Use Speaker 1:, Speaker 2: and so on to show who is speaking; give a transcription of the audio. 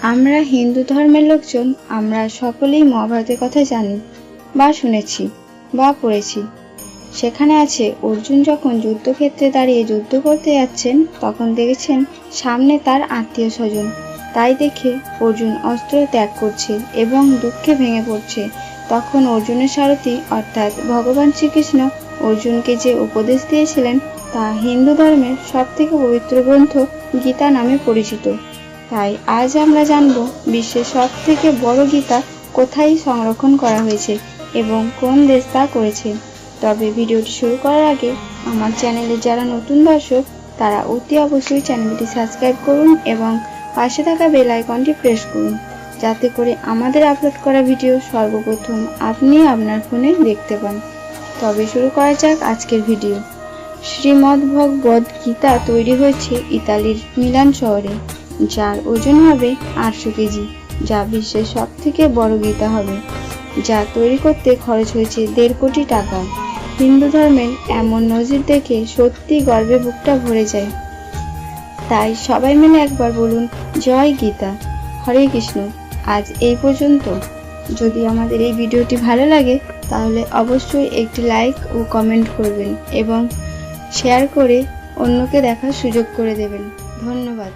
Speaker 1: আমরা হিন্দু ধর্মের লোকজন আমরা সকলেই মহাভারতের কথা জানি বা শুনেছি বা পড়েছি। সেখানে আছে অর্জুন যখন যুদ্ধক্ষেত্রে দাঁড়িয়ে যুদ্ধ করতে যাচ্ছেন তখন দেখেছেন সামনে তার আত্মীয় স্বজন। তাই দেখে অর্জুন অস্ত্র ত্যাগ করছে এবং দুঃখে ভেঙে পড়ছে। তখন অর্জুনের সারথি অর্থাৎ ভগবান শ্রীকৃষ্ণ অর্জুনকে যে উপদেশ দিয়েছিলেন তা হিন্দু ধর্মের সবথেকে পবিত্র গ্রন্থ গীতা নামে পরিচিত। তাই আজ আমরা জানব বিশ্বের সবথেকে বড় গীতা কোথায় সংরক্ষণ করা হয়েছে এবং কোন দেশ তা করেছে। তবে ভিডিওটি শুরু করার আগে আমার চ্যানেলে যারা নতুন দর্শক তারা অতি অবশ্যই চ্যানেলটি সাবস্ক্রাইব করুন এবং পাশে থাকা বেল আইকনটি প্রেস করুন, যাতে করে আমাদের আপলোড করা ভিডিও সর্বপ্রথম আপনি আপনার ফোনে দেখতে পান। তবে শুরু করা যাক আজকের ভিডিও। শ্রীমদ্ভগবদ্ গীতা তৈরি হয়েছে ইতালির মিলান শহরে, যার ওজন হবে 800 কেজি, যা বিশ্বের সবথেকে বড় গীতা হবে, যা তৈরি করতে খরচ হয়েছে 1.5 কোটি টাকা। হিন্দু ধর্মের এমন নজির দেখে সত্যি গর্বে বুকটা ভরে যায়। তাই সবাই মিলে একবার বলুন জয় গীতা। হরে কৃষ্ণ। আজ এই পর্যন্ত। যদি আমাদের এই ভিডিওটি ভালো লাগে তাহলে অবশ্যই একটি লাইক ও কমেন্ট করবেন এবং শেয়ার করে অন্যকে দেখার সুযোগ করে দেবেন। ধন্যবাদ।